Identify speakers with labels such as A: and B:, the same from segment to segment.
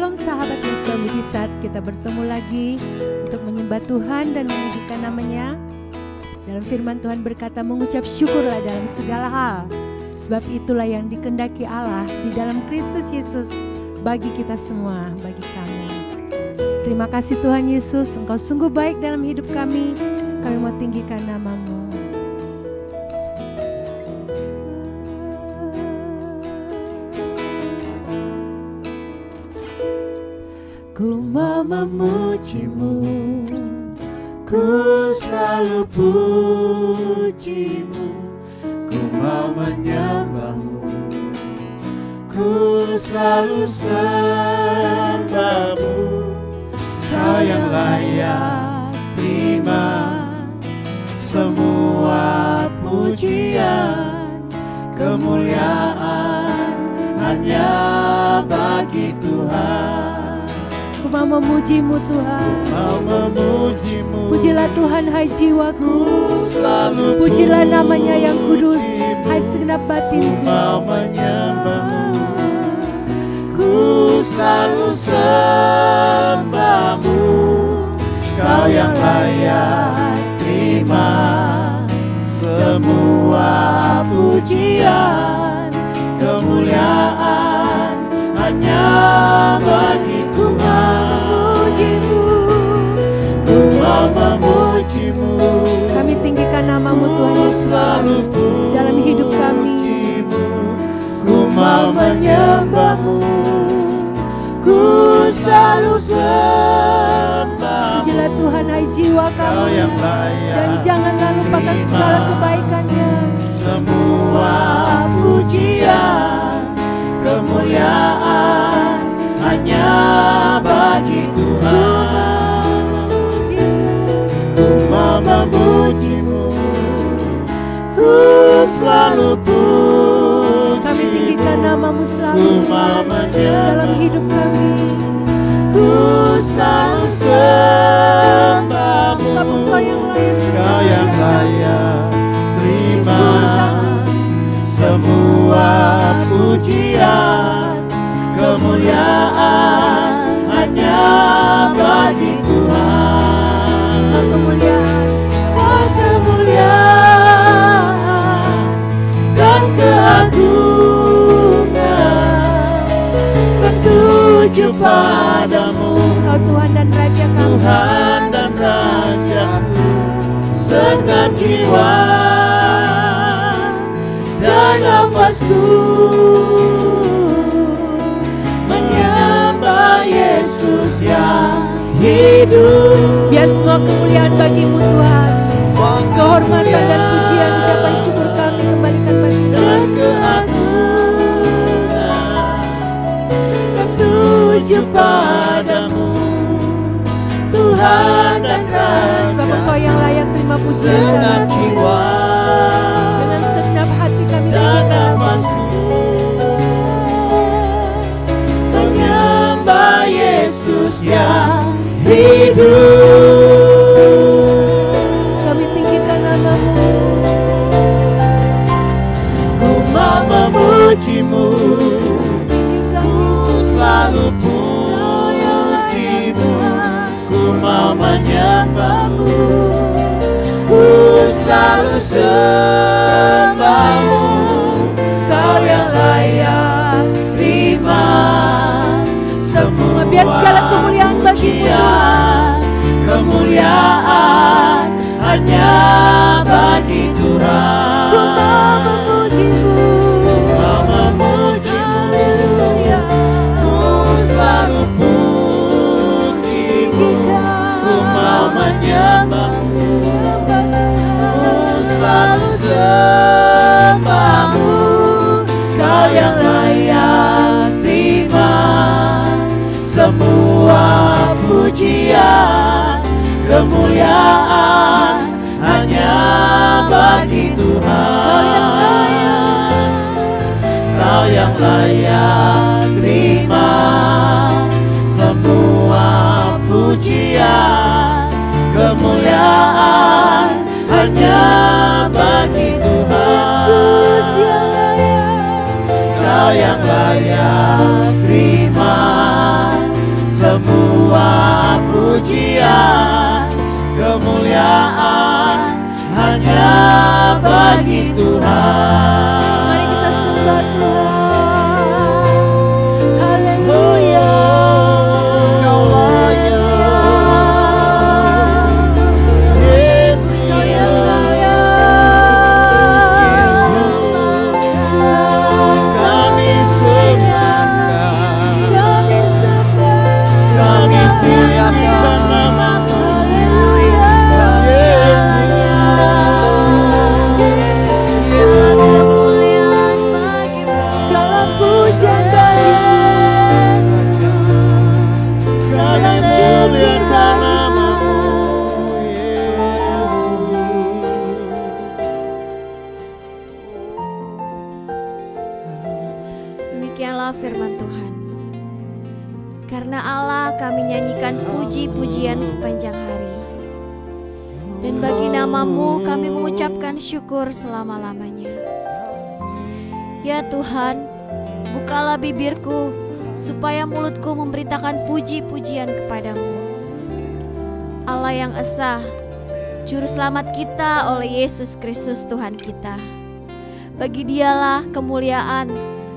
A: Shalom sahabat Mesbah Mujizat, kita bertemu lagi untuk menyembah Tuhan dan meninggikan namanya. Dalam firman Tuhan berkata, mengucap syukurlah dalam segala hal, sebab itulah yang dikehendaki Allah di dalam Kristus Yesus bagi kita semua, bagi kami. Terima kasih Tuhan Yesus, Engkau sungguh baik dalam hidup kami mau tinggikan nama-Mu. Ku mau memuji-Mu, ku selalu puji-Mu, ku mau menyembah-Mu, ku selalu sembah-Mu. Kau yang layak terima semua pujian, kemuliaan hanya bagi Tuhan. Ku mau memuji-Mu Tuhan, ku mau memuji-Mu. Pujilah Tuhan hai jiwaku, pujilah namanya yang kudus, hai segenap batinku. Ku mau menyembah-Mu, ku selalu sembah-Mu. Kau yang layak terima semua pujian, kemuliaan hanya bagi Tuhan. Ku mau memuji-Mu, kami tinggikan nama-Mu Tuhan Yesus dalam hidup kami. Ku mau menyembah-Mu, ku selalu sembah. Pujilah Tuhan hai jiwa kami, dan janganlah lupakan segala kebaikan-Nya. Semua pujian, kemuliaan hanya bagi Tuhan. Ku mau memuji-Mu, ku selalu puji. Kami tinggikan nama-Mu selalu dalam hidup kami. Ku selalu sembah-Mu, Kau yang layak terima semua pujian, kemuliaan hanya bagi Tuhan. Kemuliaan dan keagungan tertuju padamu, Kau Tuhan dan Raja kami. Tuhan dan Raja-Ku, segenap jiwa dan nafasku menyembah Yesus yang hidup. Biar semua kemuliaan bagi-Mu Tuhan, kehormatan dan pujian, ucapan syukur kami kembalikan bagi-Mu. Dan keagungan tertuju padamu, Tuhan dan Raja. Sebab Engkau yang layak terima pujian segenap jiwa, dengan segenap hati kami dan nafasku menyembah Yesus yang hidup. Kami tinggikan nama-Mu, ku mau memuji-Mu, ku selalu puji-Mu, ku mau menyembah-Mu, ku selalu sembah-Mu. Kau yang layak terima semua. Biar segala kemuliaan bagi-Mu, kemuliaan hanya bagi Tuhan. Ku mau memuji-Mu, ku selalu puji-Mu, ku mau menyembah-Mu, ku selalu sembah-Mu. Kau yang layak terima semua pujian, kemuliaan hanya bagi Tuhan. Kau yang layak terima semua pujian, kemuliaan hanya bagi Tuhan. Yesus yang layak, Kau yang layak terima
B: Semua pujian, kemuliaan hanya bagi Tuhan.
A: Mari kita sembah Tuhan. Haleluya.
B: Kau layak, Yesus.
A: Kau yang layak.
B: Kami sembah,
A: Kami sembah.
B: kami tinggikan nama-Mu.
A: Haleluya. Segala pujian bagi segala syukur
B: Nama-Mu,
C: Demikianlah firman Tuhan. Karena Allah kami nyanyikan puji-pujian sepanjang hari. Dan bagi nama-Mu kami mengucapkan syukur selama-lamanya. Ya Tuhan, bukalah bibirku supaya mulutku memberitakan puji-pujian kepadamu. Allah yang esa, Juru Selamat kita oleh Yesus Kristus Tuhan kita. Bagi Dialah kemuliaan,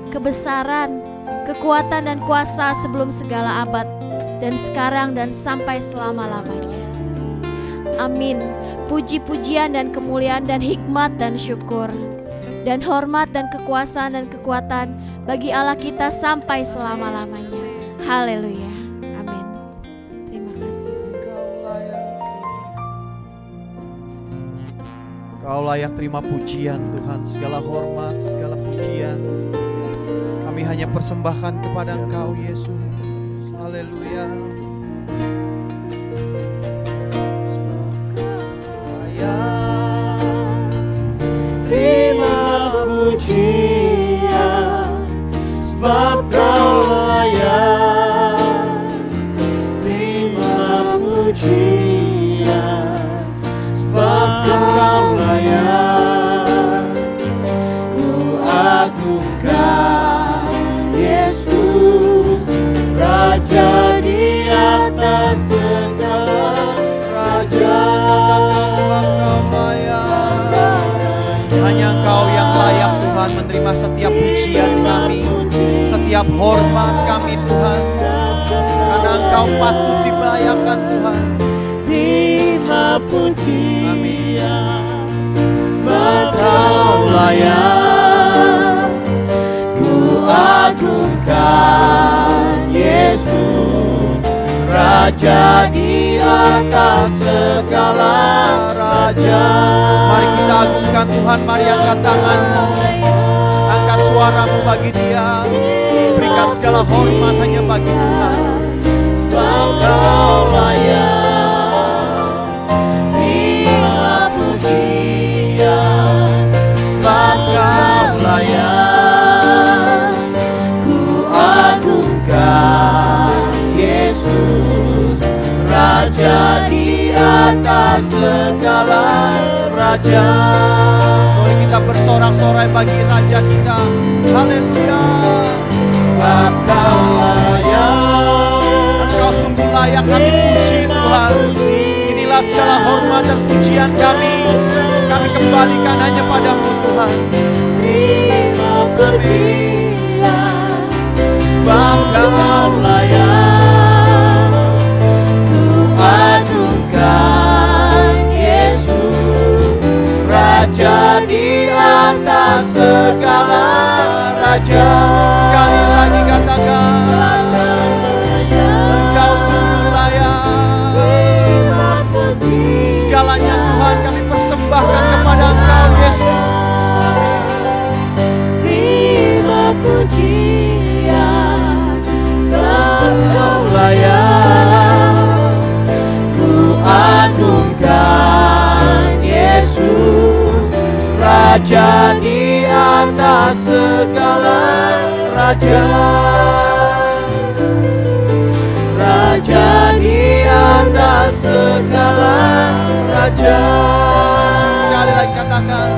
C: kebesaran, kekuatan dan kuasa sebelum segala abad, dan sekarang dan sampai selama-lamanya. Amin. Puji-pujian dan kemuliaan dan hikmat dan syukur dan hormat dan kekuasaan dan kekuatan bagi Allah kita sampai selama-lamanya. Haleluya. Amin. Terima kasih.
B: Kau layak terima pujian Tuhan, segala hormat, segala pujian kami hanya persembahkan kepada Engkau Yesus. Haleluya. Terima pujian, sebab Kau layak. Terima pujian, sebab Kau layak. Ku agungkan Yesus, Raja di atas segala raja. Sebab Kau layak. Hanya Engkau yang layak Tuhan menerima setiap pujian kami, setiap hormat kami Tuhan. Karena Engkau patut dimuliakan Tuhan. Terima pujian, sebab Kau layak. Ku agungkan Yesus, Raja di atas segala raja. Mari kita agungkan Tuhan, mari angkat tanganmu, angkat suaramu bagi Dia. Berikan segala hormat hanya bagi Tuhan. Sebab Kau layak. Terima pujian, sebab Kau layak. Ku agungkan Yesus, Raja di atas segala raja. Boleh kita bersorak-sorai bagi Raja kita. Haleluya. Sebab Kau layak. Engkau sungguh layak kami puji Tuhan. Inilah segala hormat dan pujian kami. Kami kembalikan hanya padamu Tuhan. Terima pujian, sebab Kau layak. Ku agungkan Yesus, Raja di atas segala raja. Sekali lagi katakan, Engkau sungguh layak. Segalanya Tuhan kami persembahkan kepada Engkau Yesus. Terima pujian, sebab Kau layak. Ku agungkan Yesus, Raja di atas segala raja. Raja di atas segala raja. Sekali lagi katakan,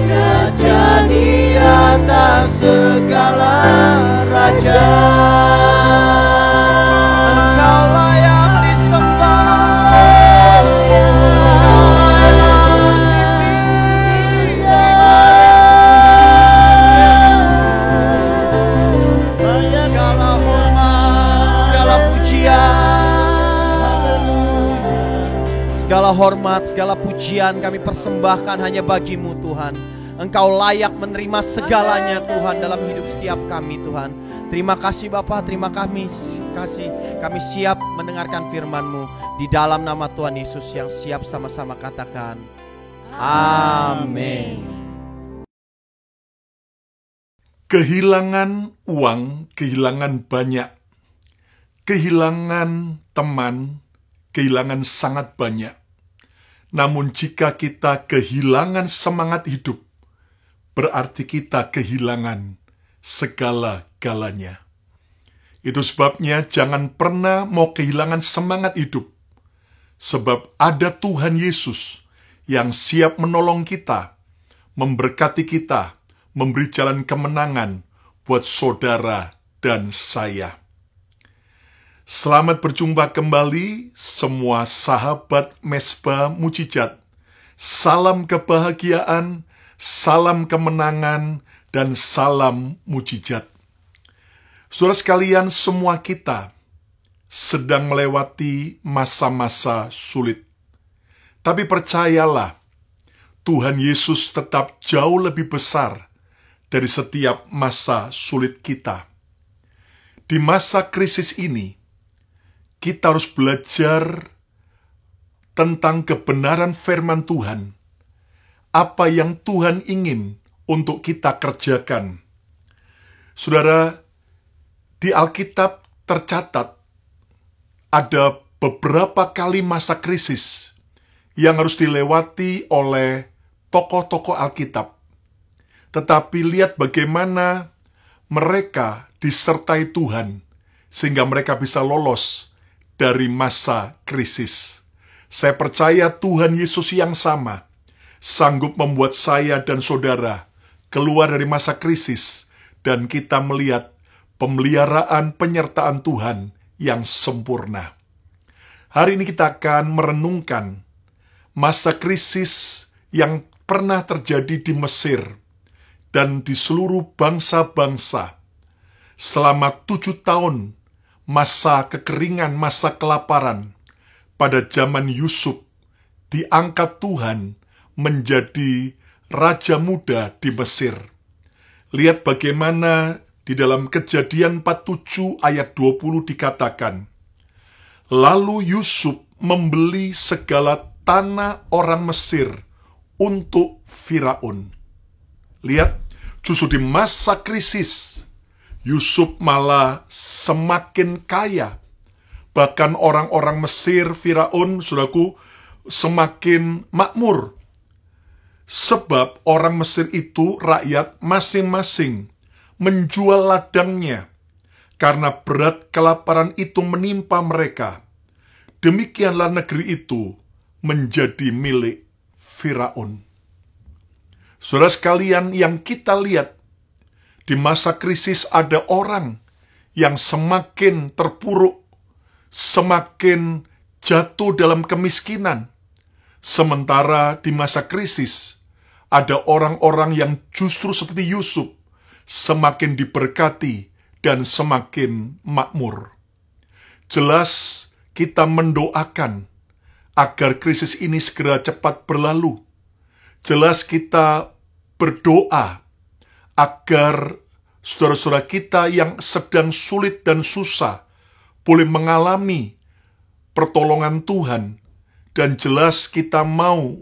B: Raja di atas segala raja. Engkau layak. Segala hormat, segala pujian kami persembahkan hanya bagi-Mu Tuhan. Engkau layak menerima segalanya Tuhan dalam hidup setiap kami Tuhan. Terima kasih Bapa, terima kasih. Kami siap mendengarkan firman-Mu di dalam nama Tuhan Yesus yang siap sama-sama katakan. Amin.
D: Kehilangan uang, kehilangan banyak. Kehilangan teman, kehilangan sangat banyak. Namun jika kita kehilangan semangat hidup, berarti kita kehilangan segala-galanya. Itu sebabnya jangan pernah mau kehilangan semangat hidup. Sebab ada Tuhan Yesus yang siap menolong kita, memberkati kita, memberi jalan kemenangan buat saudara dan saya. Selamat berjumpa kembali semua sahabat Mesbah Mujizat. Salam kebahagiaan, salam kemenangan, dan salam mujizat. Saudara sekalian, semua kita sedang melewati masa-masa sulit. Tapi percayalah, Tuhan Yesus tetap jauh lebih besar dari setiap masa sulit kita. Di masa krisis ini, kita harus belajar tentang kebenaran firman Tuhan. Apa yang Tuhan ingin untuk kita kerjakan. Saudara, di Alkitab tercatat ada beberapa kali masa krisis yang harus dilewati oleh tokoh-tokoh Alkitab. Tetapi lihat bagaimana mereka disertai Tuhan sehingga mereka bisa lolos dari masa krisis. Saya percaya Tuhan Yesus yang sama sanggup membuat saya dan saudara keluar dari masa krisis dan kita melihat pemeliharaan penyertaan Tuhan yang sempurna. Hari ini kita akan merenungkan masa krisis yang pernah terjadi di Mesir dan di seluruh bangsa-bangsa selama 7 tahun masa kekeringan, masa kelaparan. Pada zaman Yusuf, diangkat Tuhan menjadi raja muda di Mesir. Lihat bagaimana di dalam Kejadian 47 ayat 20 dikatakan, lalu Yusuf membeli segala tanah orang Mesir untuk Firaun. Lihat, justru di masa krisis, Yusuf malah semakin kaya. Bahkan orang-orang Mesir, Firaun, saudaraku, semakin makmur. Sebab orang Mesir itu rakyat masing-masing menjual ladangnya karena berat kelaparan itu menimpa mereka. Demikianlah negeri itu menjadi milik Firaun. Saudara sekalian, yang kita lihat di masa krisis ada orang yang semakin terpuruk, semakin jatuh dalam kemiskinan. Sementara di masa krisis, ada orang-orang yang justru seperti Yusuf, semakin diberkati dan semakin makmur. Jelas kita mendoakan agar krisis ini segera cepat berlalu. Jelas kita berdoa agar saudara-saudara kita yang sedang sulit dan susah boleh mengalami pertolongan Tuhan, dan jelas kita mau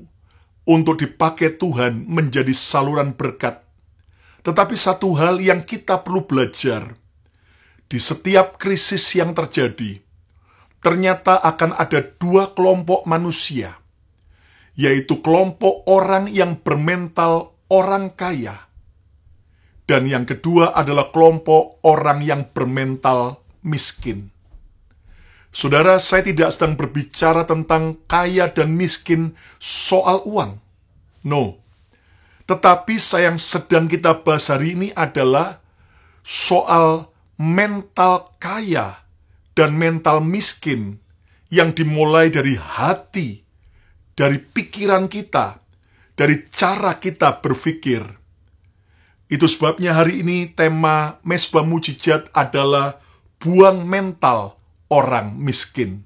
D: untuk dipakai Tuhan menjadi saluran berkat. Tetapi satu hal yang kita perlu belajar, di setiap krisis yang terjadi, ternyata akan ada 2 kelompok manusia, yaitu kelompok orang yang bermental orang kaya, dan yang kedua adalah kelompok orang yang bermental miskin. Saudara, saya tidak sedang berbicara tentang kaya dan miskin soal uang. No. Tetapi yang sedang kita bahas hari ini adalah soal mental kaya dan mental miskin yang dimulai dari hati, dari pikiran kita, dari cara kita berpikir. Itu sebabnya hari ini tema Mesbah Mujizat adalah buang mental orang miskin.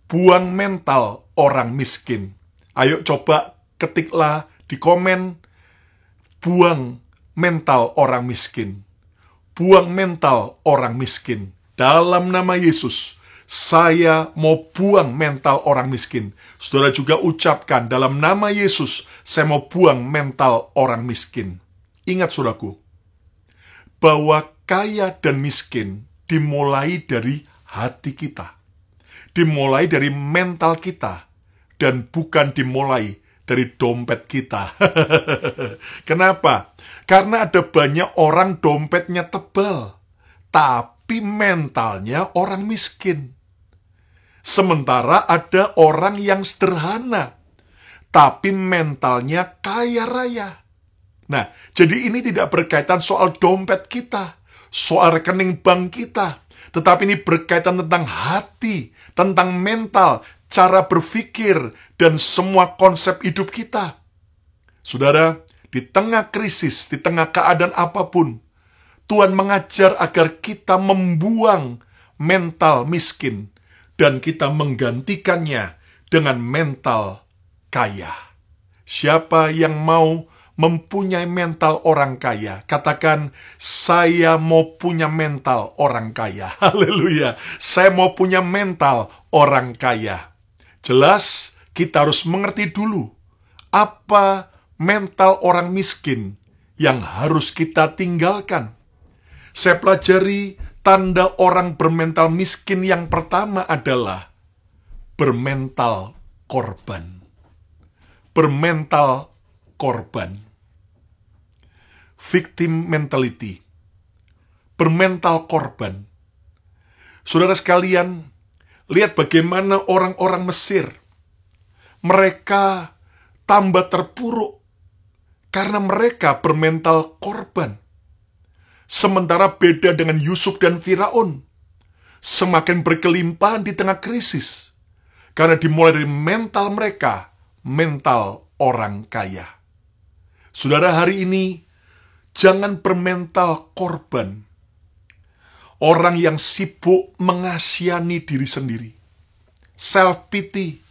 D: buang mental orang miskin. Ayo coba ketiklah di komen, buang mental orang miskin. Buang mental orang miskin. Dalam nama Yesus, saya mau buang mental orang miskin. Saudara juga ucapkan, dalam nama Yesus, saya mau buang mental orang miskin. Ingat saudaraku, bahwa kaya dan miskin dimulai dari hati kita. Dimulai dari mental kita. Dan bukan dimulai dari dompet kita. Kenapa? Karena ada banyak orang dompetnya tebal, tapi mentalnya orang miskin. Sementara ada orang yang sederhana, tapi mentalnya kaya raya. Nah, jadi ini tidak berkaitan soal dompet kita, soal rekening bank kita, tetapi ini berkaitan tentang hati, tentang mental, cara berpikir, dan semua konsep hidup kita. Saudara, di tengah krisis, di tengah keadaan apapun, Tuhan mengajar agar kita membuang mental miskin dan kita menggantikannya dengan mental kaya. Siapa yang mau mempunyai mental orang kaya? Katakan, saya mau punya mental orang kaya. Haleluya. Saya mau punya mental orang kaya. Jelas, kita harus mengerti dulu apa mental orang miskin yang harus kita tinggalkan. Saya pelajari tanda orang bermental miskin yang pertama adalah bermental korban. Bermental korban. Victim mentality. Bermental korban. Saudara sekalian, lihat bagaimana orang-orang Mesir. Mereka tambah terpuruk karena mereka bermental korban. Sementara beda dengan Yusuf dan Firaun, semakin berkelimpahan di tengah krisis. Karena dimulai dari mental mereka, mental orang kaya. Saudara, hari ini jangan bermental korban. Orang yang sibuk mengasihani diri sendiri. Self-pity.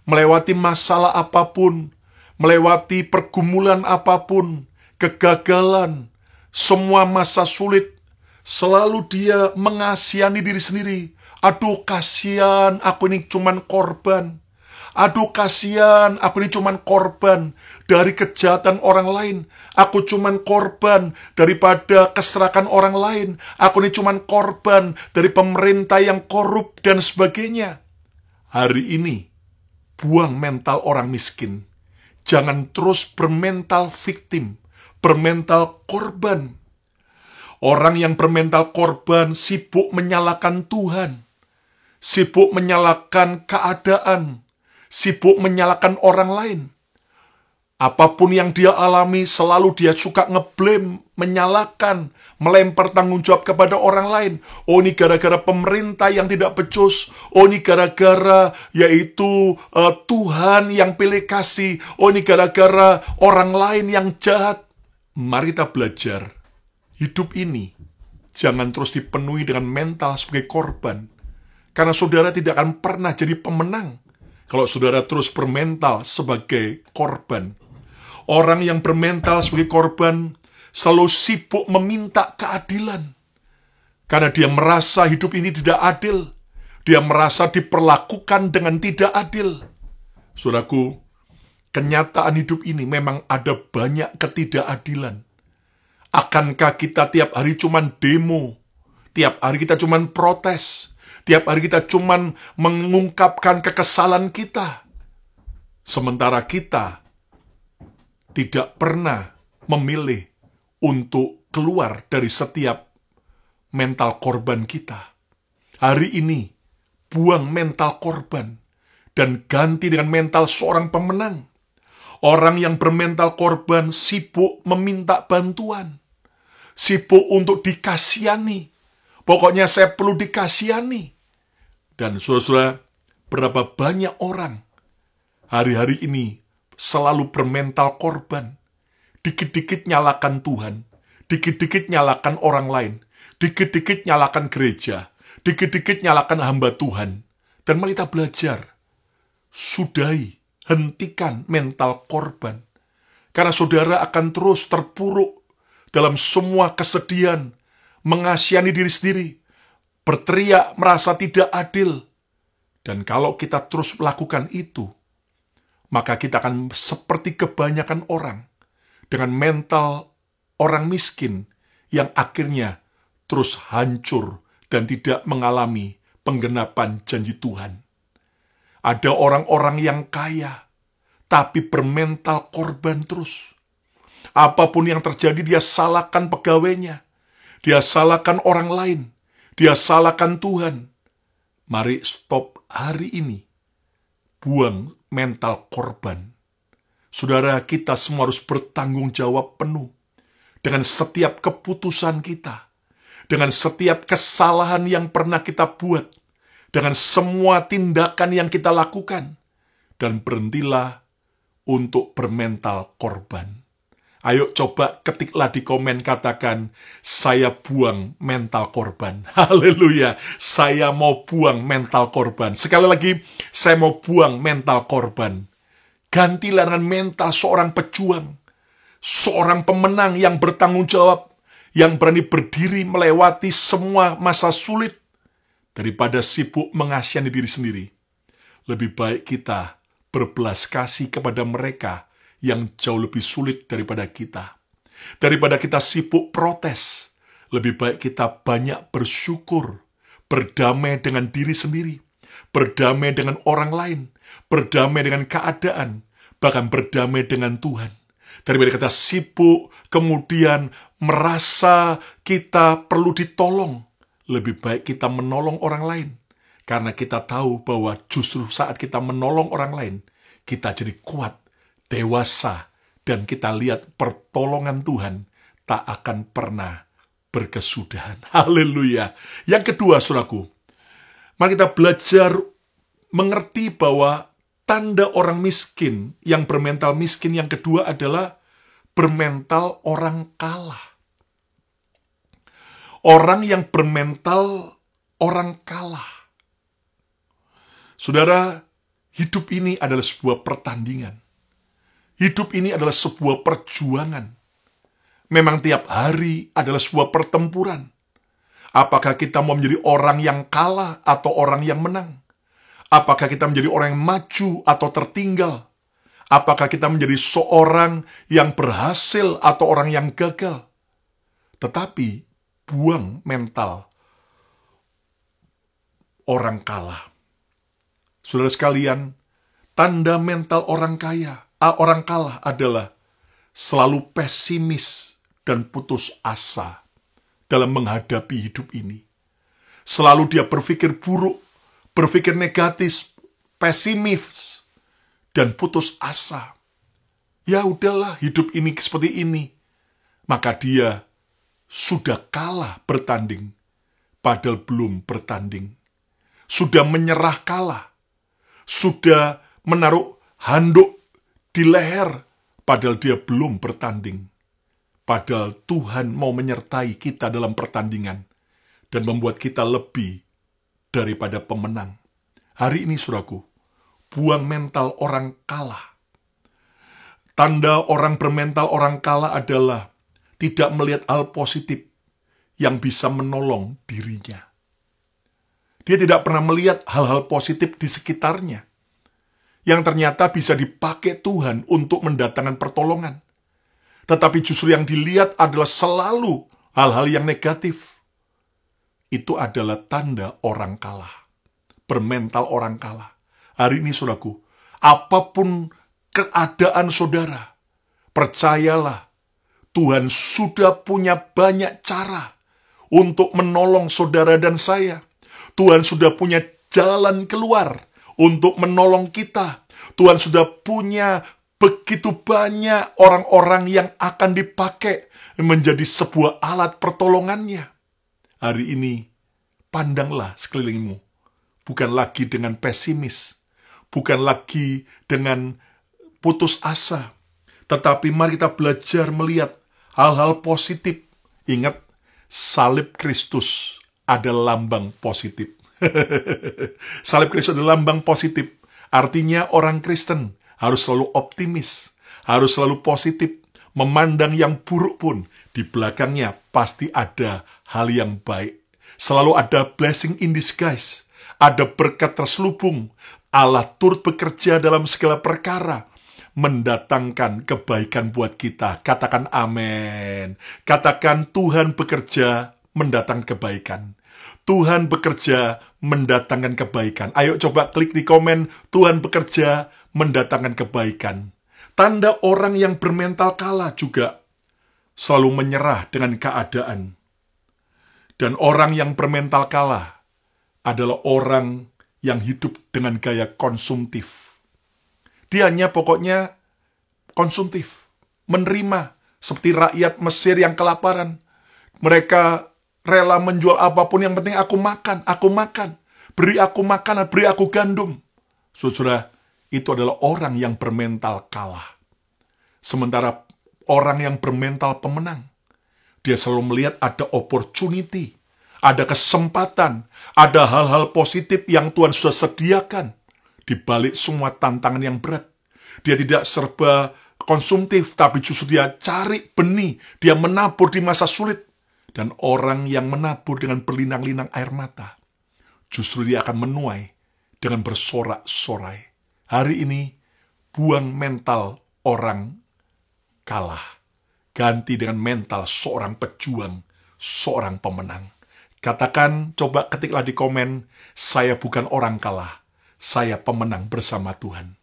D: Melewati masalah apapun. Melewati pergumulan apapun. Kegagalan. Semua masa sulit. Selalu dia mengasihani diri sendiri. Aduh, kasihan, aku ini cuman korban. Aduh, kasihan, aku ini cuman korban dari kejahatan orang lain. Aku cuman korban daripada keserakan orang lain. Aku ini cuman korban dari pemerintah yang korup dan sebagainya. Hari ini, buang mental orang miskin. Jangan terus bermental victim, bermental korban. Orang yang bermental korban sibuk menyalahkan Tuhan, sibuk menyalahkan keadaan, sibuk menyalahkan orang lain. Apapun yang dia alami, selalu dia suka ngeblame, menyalahkan, melempar tanggung jawab kepada orang lain. Oh, ini gara-gara pemerintah yang tidak becus. Oh, ini gara-gara yaitu Tuhan yang pilih kasih. Oh, ini gara-gara orang lain yang jahat. Mari kita belajar. Hidup ini jangan terus dipenuhi dengan mental sebagai korban. Karena saudara tidak akan pernah jadi pemenang kalau saudara terus bermental sebagai korban. Orang yang bermental sebagai korban selalu sibuk meminta keadilan. Karena dia merasa hidup ini tidak adil. Dia merasa diperlakukan dengan tidak adil. Saudaraku, kenyataan hidup ini memang ada banyak ketidakadilan. Akankah kita tiap hari cuman demo? Tiap hari kita cuman protes? Tiap hari kita cuman mengungkapkan kekesalan kita? Sementara kita tidak pernah memilih untuk keluar dari setiap mental korban kita. Hari ini, buang mental korban dan ganti dengan mental seorang pemenang. Orang yang bermental korban sibuk meminta bantuan, sibuk untuk dikasihani. Pokoknya saya perlu dikasihani. Dan saudara-saudara, berapa banyak orang hari-hari ini selalu bermental korban. Dikit-dikit nyalakan Tuhan, dikit-dikit nyalakan orang lain, dikit-dikit nyalakan gereja, dikit-dikit nyalakan hamba Tuhan. Dan mari kita belajar, sudahi, hentikan mental korban. Karena saudara akan terus terpuruk dalam semua kesedihan, mengasihani diri sendiri, berteriak merasa tidak adil. Dan kalau kita terus melakukan itu, maka kita akan seperti kebanyakan orang dengan mental orang miskin yang akhirnya terus hancur dan tidak mengalami penggenapan janji Tuhan. Ada orang-orang yang kaya, tapi bermental korban terus. Apapun yang terjadi, dia salahkan pegawainya, dia salahkan orang lain, dia salahkan Tuhan. Mari stop hari ini. Buang mental korban. Saudara, kita semua harus bertanggung jawab penuh dengan setiap keputusan kita, dengan setiap kesalahan yang pernah kita buat, dengan semua tindakan yang kita lakukan, dan berhentilah untuk bermental korban. Ayo coba ketiklah di komen, katakan, saya buang mental korban. Haleluya, saya mau buang mental korban. Sekali lagi, saya mau buang mental korban. Gantilah dengan mental seorang pejuang, seorang pemenang yang bertanggung jawab, yang berani berdiri melewati semua masa sulit, daripada sibuk mengasihani diri sendiri. Lebih baik kita berbelas kasih kepada mereka yang jauh lebih sulit daripada kita. Daripada kita sibuk protes, lebih baik kita banyak bersyukur, berdamai dengan diri sendiri, berdamai dengan orang lain, berdamai dengan keadaan, bahkan berdamai dengan Tuhan. Daripada kita sibuk, kemudian merasa kita perlu ditolong, lebih baik kita menolong orang lain. Karena kita tahu bahwa justru saat kita menolong orang lain, kita jadi kuat, dewasa, dan kita lihat pertolongan Tuhan tak akan pernah berkesudahan. Haleluya. Yang kedua, saudaraku, mari kita belajar mengerti bahwa tanda orang miskin, yang bermental miskin yang kedua adalah bermental orang kalah. Orang yang bermental orang kalah. Saudara, hidup ini adalah sebuah pertandingan. Hidup ini adalah sebuah perjuangan. Memang tiap hari adalah sebuah pertempuran. Apakah kita mau menjadi orang yang kalah atau orang yang menang? Apakah kita menjadi orang yang maju atau tertinggal? Apakah kita menjadi seorang yang berhasil atau orang yang gagal? Tetapi buang mental orang kalah. Saudara sekalian, tanda mental orang kalah adalah selalu pesimis dan putus asa dalam menghadapi hidup ini. Selalu dia berpikir buruk, berpikir negatif, pesimis, dan putus asa. Ya udahlah, hidup ini seperti ini. Maka dia sudah kalah bertanding, padahal belum bertanding. Sudah menyerah kalah, sudah menaruh handuk di leher, padahal dia belum bertanding. Padahal Tuhan mau menyertai kita dalam pertandingan dan membuat kita lebih daripada pemenang. Hari ini, saudaraku, buang mental orang kalah. Tanda orang bermental orang kalah adalah tidak melihat hal positif yang bisa menolong dirinya. Dia tidak pernah melihat hal-hal positif di sekitarnya yang ternyata bisa dipakai Tuhan untuk mendatangkan pertolongan. Tetapi justru yang dilihat adalah selalu hal-hal yang negatif. Itu adalah tanda orang kalah. Bermental orang kalah. Hari ini, saudaraku, apapun keadaan saudara, percayalah, Tuhan sudah punya banyak cara untuk menolong saudara dan saya. Tuhan sudah punya jalan keluar untuk menolong kita. Tuhan sudah punya begitu banyak orang-orang yang akan dipakai menjadi sebuah alat pertolongannya. Hari ini, pandanglah sekelilingmu. Bukan lagi dengan pesimis, bukan lagi dengan putus asa, tetapi mari kita belajar melihat hal-hal positif. Ingat, salib Kristus ada lambang positif. Salib Kristus adalah lambang positif. Artinya orang Kristen harus selalu optimis, harus selalu positif, memandang yang buruk pun di belakangnya pasti ada hal yang baik. Selalu ada blessing in disguise, ada berkat terselubung. Allah turut bekerja dalam segala perkara, mendatangkan kebaikan buat kita. Katakan amin. Katakan Tuhan bekerja mendatangkan kebaikan. Tuhan bekerja mendatangkan kebaikan. Ayo coba klik di komen, Tuhan bekerja mendatangkan kebaikan. Tanda orang yang bermental kalah juga selalu menyerah dengan keadaan. Dan orang yang bermental kalah adalah orang yang hidup dengan gaya konsumtif. Dia hanya pokoknya konsumtif, menerima, seperti rakyat Mesir yang kelaparan. Mereka rela menjual apapun, yang penting aku makan. Beri aku makanan, beri aku gandum. Saudara, itu adalah orang yang bermental kalah. Sementara orang yang bermental pemenang, dia selalu melihat ada opportunity, ada kesempatan, ada hal-hal positif yang Tuhan sudah sediakan di balik semua tantangan yang berat. Dia tidak serba konsumtif, tapi justru dia cari benih, dia menabur di masa sulit. Dan orang yang menabur dengan berlinang-linang air mata, justru dia akan menuai dengan bersorak-sorai. Hari ini, buang mental orang kalah. Ganti dengan mental seorang pejuang, seorang pemenang. Katakan, coba ketiklah di komen, saya bukan orang kalah, saya pemenang bersama Tuhan.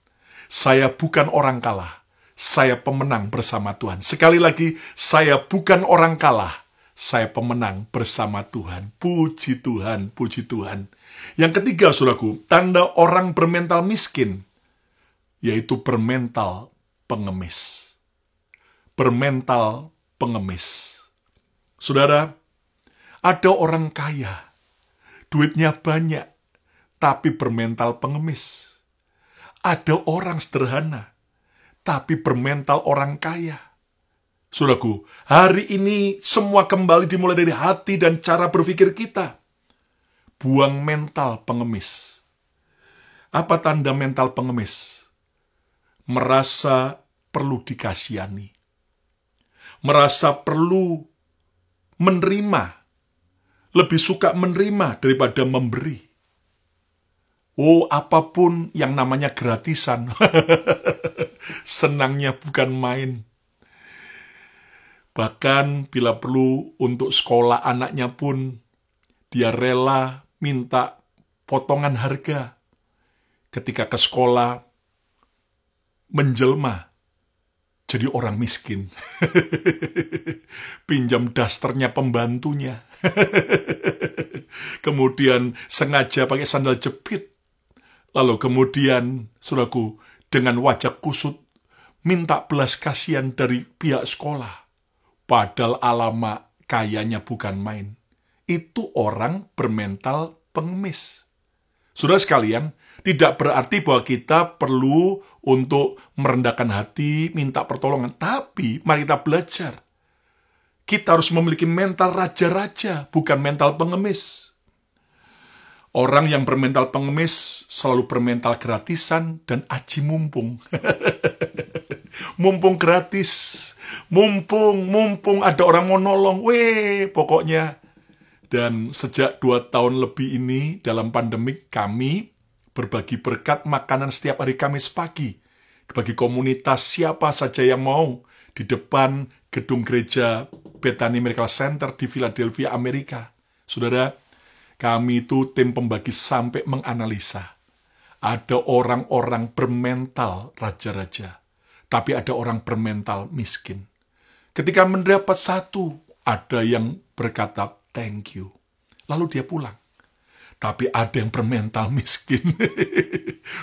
D: Saya bukan orang kalah, saya pemenang bersama Tuhan. Sekali lagi, saya bukan orang kalah, saya pemenang bersama Tuhan. Puji Tuhan, puji Tuhan. Yang ketiga, saudaraku, tanda orang bermental miskin, yaitu bermental pengemis. Bermental pengemis. Saudara, ada orang kaya, duitnya banyak, tapi bermental pengemis. Ada orang sederhana, tapi bermental orang kaya. Saudaraku, hari ini semua kembali dimulai dari hati dan cara berpikir kita. Buang mental pengemis. Apa tanda mental pengemis? Merasa perlu dikasihani. Merasa perlu menerima. Lebih suka menerima daripada memberi. Oh, apapun yang namanya gratisan. Senangnya bukan main. Bahkan bila perlu untuk sekolah anaknya pun, dia rela minta potongan harga. Ketika ke sekolah, menjelma jadi orang miskin. Pinjam dasternya pembantunya. Kemudian sengaja pakai sandal jepit. Lalu kemudian, saudaraku, dengan wajah kusut, minta belas kasihan dari pihak sekolah. Padahal alamat kayanya bukan main. Itu orang bermental pengemis. Saudara sekalian, tidak berarti bahwa kita perlu untuk merendahkan hati, minta pertolongan. Tapi mari kita belajar. Kita harus memiliki mental raja-raja, bukan mental pengemis. Orang yang bermental pengemis selalu bermental gratisan dan aji mumpung. Mumpung gratis. Mumpung ada orang mau nolong, pokoknya. Dan sejak 2 tahun lebih ini dalam pandemik, kami berbagi berkat makanan setiap hari Kamis pagi bagi komunitas siapa saja yang mau di depan gedung gereja Bethany Miracle Center di Philadelphia, Amerika. Saudara, kami itu tim pembagi sampai menganalisa. Ada orang-orang bermental raja-raja, tapi ada orang bermental miskin. Ketika mendapat satu, ada yang berkata, thank you. Lalu dia pulang. Tapi ada yang bermental miskin.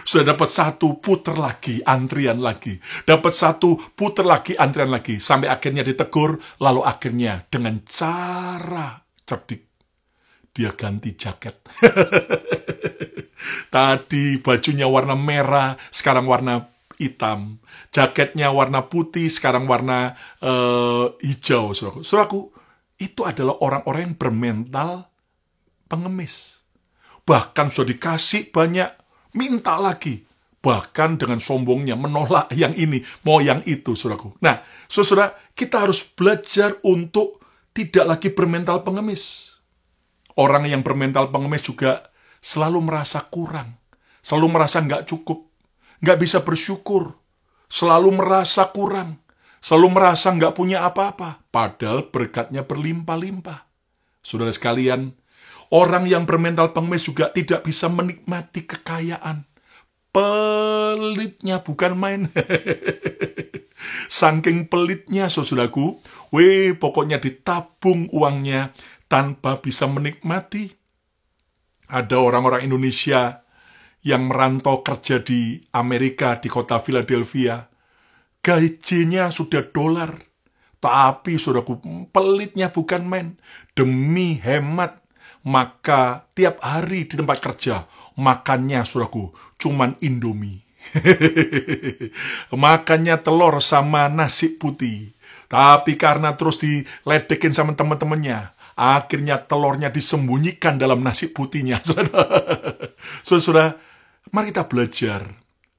D: Sudah dapat satu, puter lagi, antrian lagi. Dapat satu, puter lagi, antrian lagi. Sampai akhirnya ditegur, lalu akhirnya dengan cara cerdik, dia ganti jaket. Tadi bajunya warna merah, sekarang warna hitam. Jaketnya warna putih, sekarang warna hijau. Saudaraku, itu adalah orang-orang yang bermental pengemis. bahkan sudah dikasih banyak, minta lagi. Bahkan dengan sombongnya menolak yang ini, mau yang itu, saudaraku. Nah, saudara, kita harus belajar untuk tidak lagi bermental pengemis. Orang yang bermental pengemis juga selalu merasa kurang, selalu merasa nggak cukup, nggak bisa bersyukur, selalu merasa kurang, selalu merasa nggak punya apa-apa, padahal berkatnya berlimpah-limpah. Saudara sekalian, orang yang bermental pengemis juga tidak bisa menikmati kekayaan. Pelitnya bukan main. Saking pelitnya, saudaraku, pokoknya ditabung uangnya tanpa bisa menikmati. Ada orang-orang Indonesia yang merantau kerja di Amerika, di kota Philadelphia. Gajinya sudah $. Tapi, saudaraku, pelitnya bukan main. Demi hemat, maka tiap hari di tempat kerja, makannya, saudaraku, cuman Indomie. Makannya telur sama nasi putih. Tapi karena terus diledekin sama teman-temannya, akhirnya telurnya disembunyikan dalam nasi putihnya. Saudara, mari kita belajar.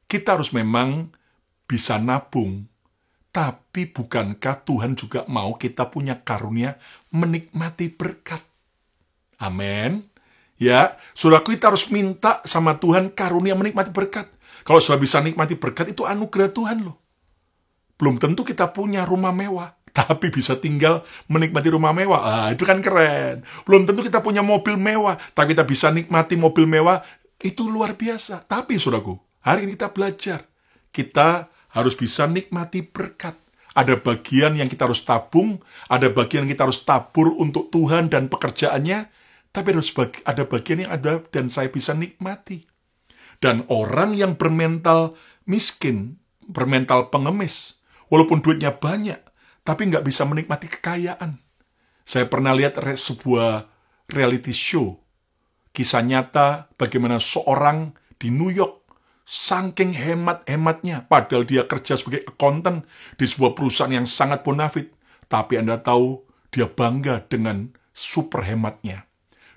D: Kita harus memang bisa nabung. Tapi bukankah Tuhan juga mau kita punya karunia menikmati berkat? Amin. Ya, saudaraku, kita harus minta sama Tuhan karunia menikmati berkat. Kalau sudah bisa nikmati berkat, itu anugerah Tuhan loh. Belum tentu kita punya rumah mewah, tapi bisa tinggal menikmati rumah mewah. Itu kan keren. Belum tentu kita punya mobil mewah, tapi kita bisa nikmati mobil mewah. Itu luar biasa. Tapi, saudaraku, hari ini kita belajar. Kita harus bisa nikmati berkat. Ada bagian yang kita harus tabung, ada bagian yang kita harus tabur untuk Tuhan dan pekerjaannya, tapi ada bagian yang ada dan saya bisa nikmati. Dan orang yang bermental miskin, bermental pengemis, walaupun duitnya banyak, tapi nggak bisa menikmati kekayaan. Saya pernah lihat sebuah reality show, kisah nyata bagaimana seorang di New York, saking hemat-hematnya, padahal dia kerja sebagai accountant di sebuah perusahaan yang sangat bonafit, tapi Anda tahu, dia bangga dengan super hematnya.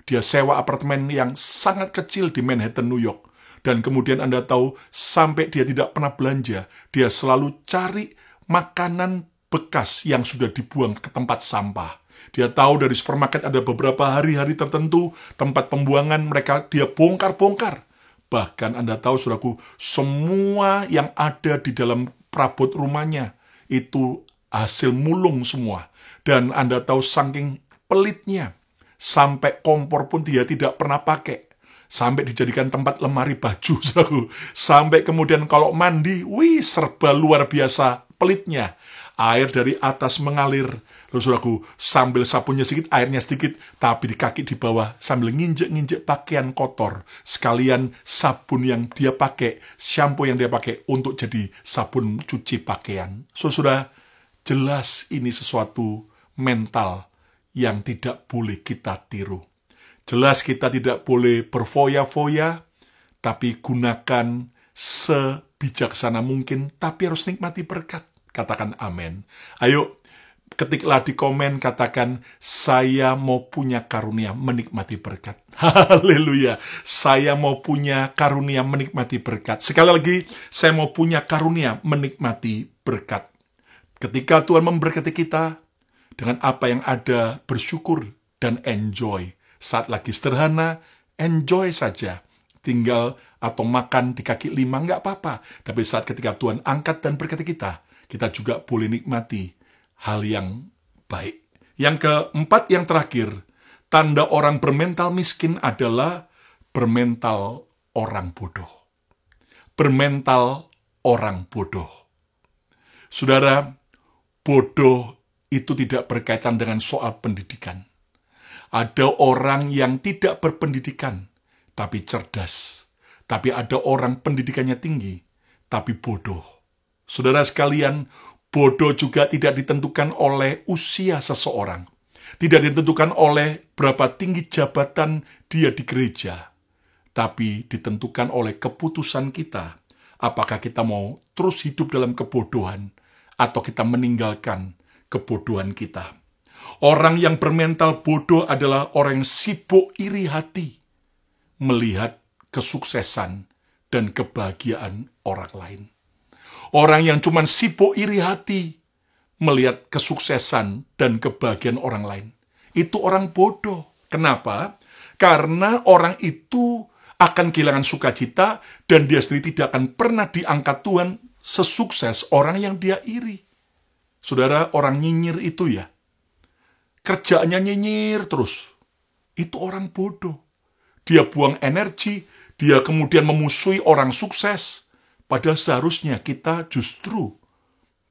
D: Dia sewa apartemen yang sangat kecil di Manhattan, New York. Dan kemudian Anda tahu, sampai dia tidak pernah belanja, dia selalu cari makanan bekas yang sudah dibuang ke tempat sampah. Dia tahu dari supermarket ada beberapa hari-hari tertentu, tempat pembuangan mereka dia bongkar-bongkar. Bahkan Anda tahu, saudaraku, semua yang ada di dalam perabot rumahnya, itu hasil mulung semua. Dan Anda tahu, saking pelitnya, sampai kompor pun dia tidak pernah pakai. Sampai dijadikan tempat lemari baju, saudaraku. Sampai kemudian kalau mandi, serba luar biasa pelitnya. Air dari atas mengalir. Lalu, saudaraku, sambil sabunnya sedikit, airnya sedikit, tapi di kaki di bawah, sambil nginjek-nginjek pakaian kotor. Sekalian sabun yang dia pakai, shampoo yang dia pakai, untuk jadi sabun cuci pakaian. Saudara, jelas ini sesuatu mental yang tidak boleh kita tiru. Jelas kita tidak boleh berfoya-foya, tapi gunakan sebijaksana mungkin, tapi harus nikmati berkat. Katakan amin. Ayo, ketiklah di komen, katakan, saya mau punya karunia menikmati berkat. Haleluya. Saya mau punya karunia menikmati berkat. Sekali lagi, saya mau punya karunia menikmati berkat. Ketika Tuhan memberkati kita, dengan apa yang ada, bersyukur dan enjoy. Saat lagi sederhana, enjoy saja. Tinggal atau makan di kaki 5, nggak apa-apa. Tapi saat ketika Tuhan angkat dan berkati kita, kita juga boleh nikmati hal yang baik. Yang keempat, yang terakhir, tanda orang bermental miskin adalah bermental orang bodoh. Bermental orang bodoh. Saudara, bodoh itu tidak berkaitan dengan soal pendidikan. Ada orang yang tidak berpendidikan, tapi cerdas. Tapi ada orang pendidikannya tinggi, tapi bodoh. Saudara sekalian, bodoh juga tidak ditentukan oleh usia seseorang. Tidak ditentukan oleh berapa tinggi jabatan dia di gereja. Tapi ditentukan oleh keputusan kita. Apakah kita mau terus hidup dalam kebodohan, atau kita meninggalkan kebodohan kita. Orang yang bermental bodoh adalah orang yang sibuk iri hati. melihat kesuksesan dan kebahagiaan orang lain. Orang yang cuma sibuk iri hati melihat kesuksesan dan kebahagiaan orang lain, itu orang bodoh. Kenapa? Karena orang itu akan kehilangan sukacita dan dia sendiri tidak akan pernah diangkat Tuhan sesukses orang yang dia iri. Saudara, orang nyinyir itu ya, kerjaannya nyinyir terus. Itu orang bodoh. Dia buang energi, dia kemudian memusuhi orang sukses. Padahal seharusnya kita justru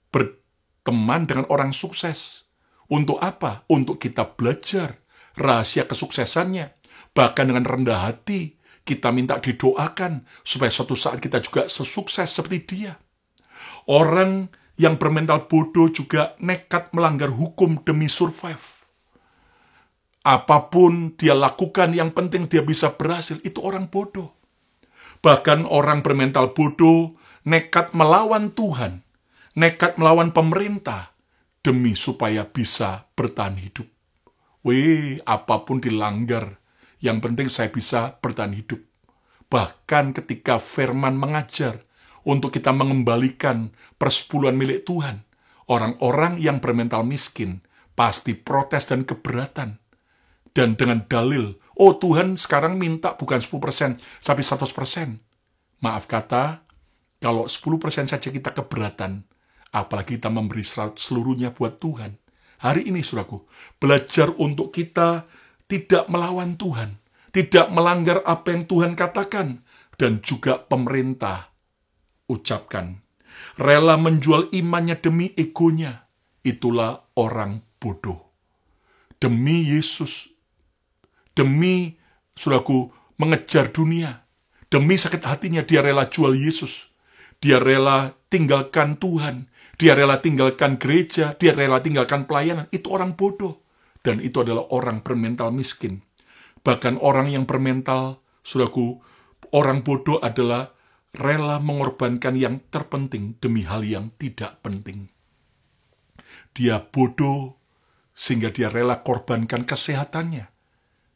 D: berteman dengan orang sukses. Untuk apa? Untuk kita belajar rahasia kesuksesannya. Bahkan dengan rendah hati, kita minta didoakan supaya suatu saat kita juga sesukses seperti dia. Orang yang bermental bodoh juga nekat melanggar hukum demi survive. Apapun dia lakukan, yang penting dia bisa berhasil, itu orang bodoh. Bahkan orang bermental bodoh nekat melawan Tuhan, nekat melawan pemerintah, demi supaya bisa bertahan hidup. Apapun dilanggar, yang penting saya bisa bertahan hidup. Bahkan ketika firman mengajar untuk kita mengembalikan persepuluhan milik Tuhan, orang-orang yang bermental miskin pasti protes dan keberatan. Dan dengan dalil, Tuhan sekarang minta bukan 10%, tapi 100%. Maaf kata, kalau 10% saja kita keberatan, apalagi kita memberi seluruhnya buat Tuhan. Hari ini, saudaraku, belajar untuk kita tidak melawan Tuhan, tidak melanggar apa yang Tuhan katakan, dan juga pemerintah ucapkan. Rela menjual imannya demi egonya, itulah orang bodoh. Demi Yesus, demi, saudaraku, mengejar dunia, demi sakit hatinya dia rela jual Yesus. Dia rela tinggalkan Tuhan, dia rela tinggalkan gereja, dia rela tinggalkan pelayanan. Itu orang bodoh. Dan itu adalah orang bermental miskin. Bahkan orang yang bermental, saudaraku, orang bodoh adalah rela mengorbankan yang terpenting demi hal yang tidak penting. Dia bodoh sehingga dia rela korbankan kesehatannya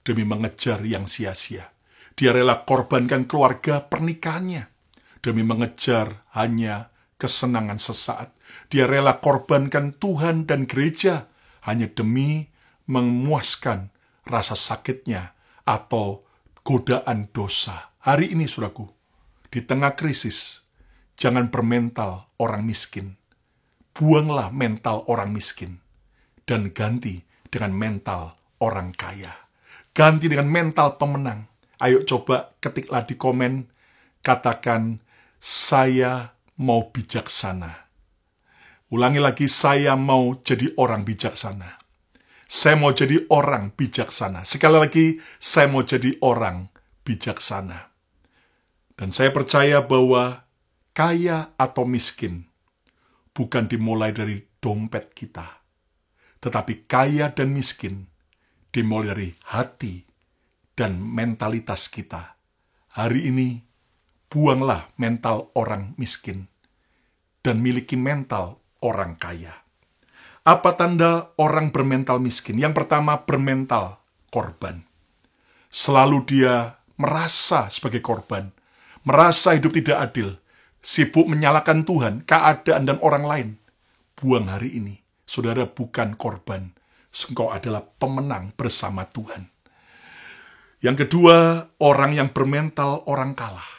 D: demi mengejar yang sia-sia. Dia rela korbankan keluarga pernikahannya demi mengejar hanya kesenangan sesaat. Dia rela korbankan Tuhan dan gereja hanya demi memuaskan rasa sakitnya atau godaan dosa. Hari ini, saudaraku, di tengah krisis, jangan bermental orang miskin. Buanglah mental orang miskin dan ganti dengan mental orang kaya. Ganti dengan mental pemenang. Ayo coba ketiklah di komen, katakan, saya mau bijaksana. Ulangi lagi, saya mau jadi orang bijaksana. Saya mau jadi orang bijaksana. Sekali lagi, saya mau jadi orang bijaksana. Dan saya percaya bahwa kaya atau miskin bukan dimulai dari dompet kita, tetapi kaya dan miskin dimulai dari hati dan mentalitas kita. Hari ini, buanglah mental orang miskin dan miliki mental orang kaya. Apa tanda orang bermental miskin? Yang pertama, bermental korban. Selalu dia merasa sebagai korban, merasa hidup tidak adil, sibuk menyalahkan Tuhan, keadaan, dan orang lain. Buang hari ini. Saudara bukan korban. Engkau adalah pemenang bersama Tuhan. Yang kedua, orang yang bermental orang kalah.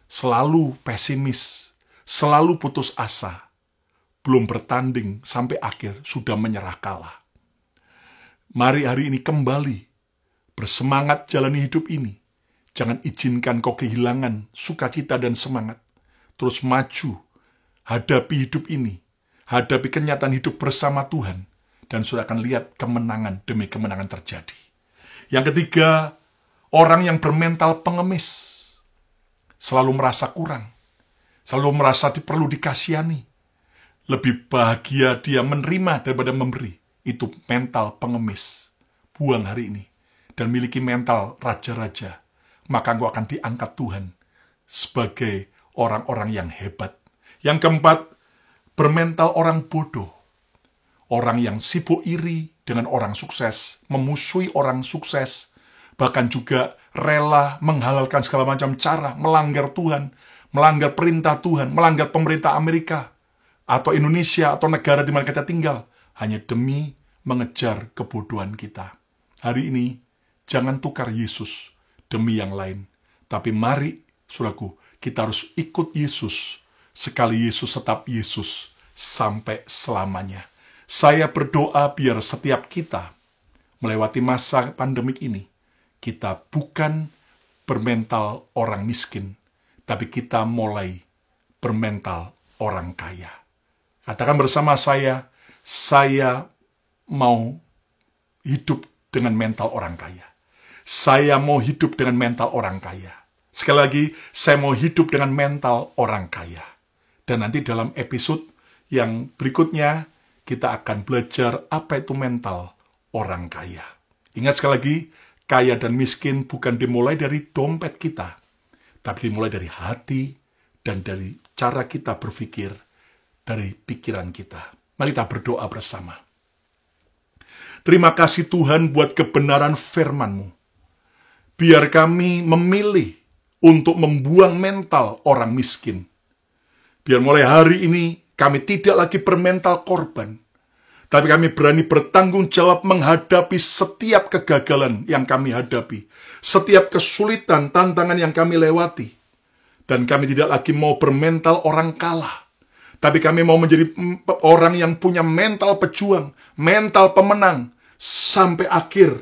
D: Selalu pesimis, selalu putus asa. Belum bertanding sampai akhir, sudah menyerah kalah. Mari hari ini kembali bersemangat jalani hidup ini. Jangan izinkan kau kehilangan sukacita dan semangat. Terus maju, hadapi hidup ini, hadapi kenyataan hidup bersama Tuhan, dan sudah akan lihat kemenangan demi kemenangan terjadi. Yang ketiga, orang yang bermental pengemis, selalu merasa kurang, selalu merasa perlu dikasihani, lebih bahagia dia menerima daripada memberi. Itu mental pengemis. Buang hari ini, dan miliki mental raja-raja, maka engkau akan diangkat Tuhan sebagai orang-orang yang hebat. Yang keempat, bermental orang bodoh. Orang yang sibuk iri dengan orang sukses, memusuhi orang sukses, bahkan juga rela menghalalkan segala macam cara, melanggar Tuhan, melanggar perintah Tuhan, melanggar pemerintah Amerika, atau Indonesia, atau negara di mana kita tinggal, hanya demi mengejar kebodohan kita. Hari ini, jangan tukar Yesus demi yang lain. Tapi mari, saudaraku, kita harus ikut Yesus, sekali Yesus tetap Yesus, sampai selamanya. Saya berdoa biar setiap kita melewati masa pandemik ini, kita bukan bermental orang miskin, tapi kita mulai bermental orang kaya. Katakan bersama saya mau hidup dengan mental orang kaya. Saya mau hidup dengan mental orang kaya. Sekali lagi, saya mau hidup dengan mental orang kaya. Dan nanti dalam episode yang berikutnya, kita akan belajar apa itu mental orang kaya. Ingat sekali lagi, kaya dan miskin bukan dimulai dari dompet kita, tapi dimulai dari hati dan dari cara kita berpikir, dari pikiran kita. Mari kita berdoa bersama. Terima kasih Tuhan buat kebenaran firman-Mu. Biar kami memilih untuk membuang mental orang miskin. Biar mulai hari ini kami tidak lagi bermental korban, tapi kami berani bertanggung jawab menghadapi setiap kegagalan yang kami hadapi, setiap kesulitan, tantangan yang kami lewati. Dan kami tidak lagi mau bermental orang kalah, tapi kami mau menjadi orang yang punya mental pejuang, mental pemenang, sampai akhir.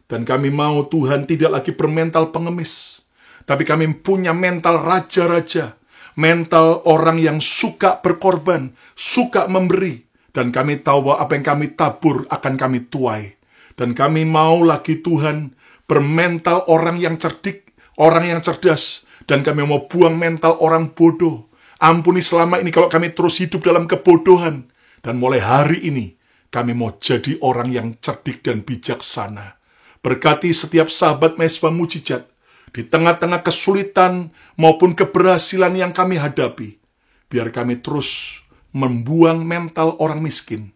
D: Dan kami mau Tuhan tidak lagi bermental pengemis, tapi kami punya mental raja-raja, mental orang yang suka berkorban, suka memberi. Dan kami tahu bahwa apa yang kami tabur akan kami tuai. Dan kami mau lagi Tuhan bermental orang yang cerdik, orang yang cerdas. Dan kami mau buang mental orang bodoh. Ampuni selama ini kalau kami terus hidup dalam kebodohan. Dan mulai hari ini, kami mau jadi orang yang cerdik dan bijaksana. Berkati setiap sahabat mahasiswa mujizat, di tengah-tengah kesulitan maupun keberhasilan yang kami hadapi, biar kami terus membuang mental orang miskin,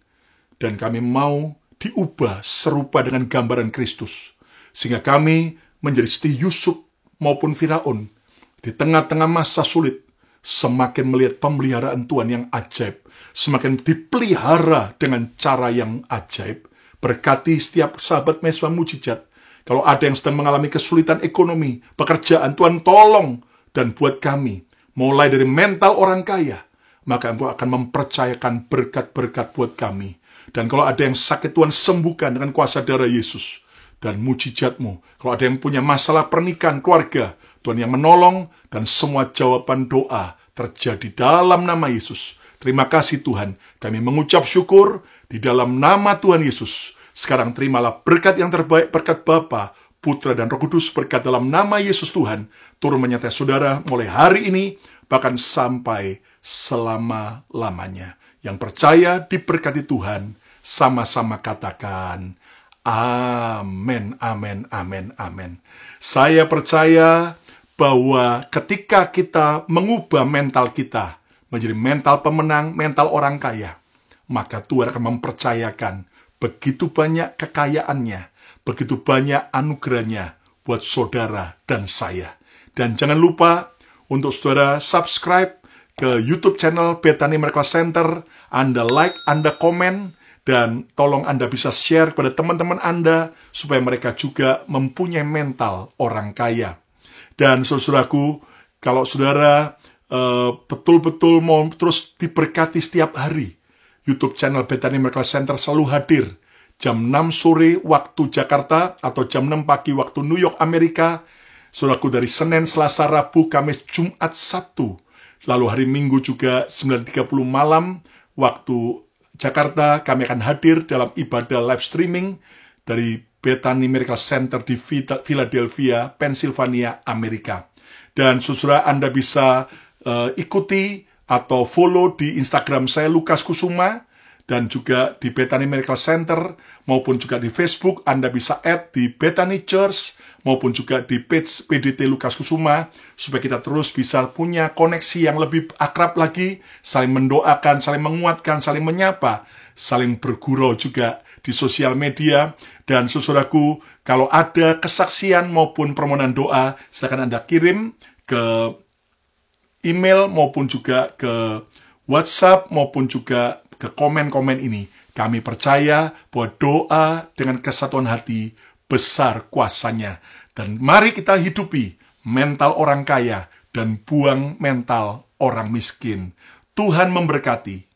D: dan kami mau diubah serupa dengan gambaran Kristus, sehingga kami menjadi seperti Yusuf maupun Firaun, di tengah-tengah masa sulit, semakin melihat pemeliharaan Tuhan yang ajaib, semakin dipelihara dengan cara yang ajaib. Berkati setiap sahabat mahasiswa mujizat. Kalau ada yang sedang mengalami kesulitan ekonomi, pekerjaan, Tuhan tolong. Dan buat kami, mulai dari mental orang kaya, maka Engkau akan mempercayakan berkat-berkat buat kami. Dan kalau ada yang sakit, Tuhan sembuhkan dengan kuasa darah Yesus. Dan mujizat-Mu. Kalau ada yang punya masalah pernikahan, keluarga, Tuhan yang menolong, dan semua jawaban doa terjadi dalam nama Yesus. Terima kasih Tuhan, kami mengucap syukur di dalam nama Tuhan Yesus. Sekarang terimalah berkat yang terbaik, berkat Bapa, Putra, dan Roh Kudus, berkat dalam nama Yesus Tuhan, turun menyertai saudara mulai hari ini, bahkan sampai selama-lamanya. Yang percaya diberkati Tuhan, sama-sama katakan, amin, amin, amin, amin. Saya percaya bahwa ketika kita mengubah mental kita, menjadi mental pemenang, mental orang kaya, maka Tuhan akan mempercayakan begitu banyak kekayaannya, begitu banyak anugerahnya buat saudara dan saya. Dan jangan lupa untuk saudara subscribe ke YouTube channel Bethany Miracle Center, Anda like, Anda komen, dan tolong Anda bisa share kepada teman-teman Anda supaya mereka juga mempunyai mental orang kaya. Dan saudaraku, kalau saudara betul-betul mau terus diberkati setiap hari, YouTube channel Bethany Miracle Center selalu hadir jam 6 sore waktu Jakarta atau jam 6 pagi waktu New York, Amerika. Saudaraku, dari Senin, Selasa, Rabu, Kamis, Jumat, Sabtu. Lalu hari Minggu juga 9.30 malam waktu Jakarta, kami akan hadir dalam ibadah live streaming dari Bethany Miracle Center di Philadelphia, Pennsylvania, Amerika. Dan saudara, Anda bisa ikuti atau follow di Instagram saya Lukas Kusuma, dan juga di Bethany Miracle Center, maupun juga di Facebook. Anda bisa add di Bethany Church, maupun juga di page PDT Lukas Kusuma, supaya kita terus bisa punya koneksi yang lebih akrab lagi, saling mendoakan, saling menguatkan, saling menyapa, saling bergurau juga di sosial media. Dan saudaraku, Kalau ada kesaksian maupun permohonan doa, silakan Anda kirim ke email maupun juga ke WhatsApp maupun juga ke komen-komen ini. Kami percaya bahwa doa dengan kesatuan hati besar kuasanya. Dan mari kita hidupi mental orang kaya dan buang mental orang miskin. Tuhan memberkati.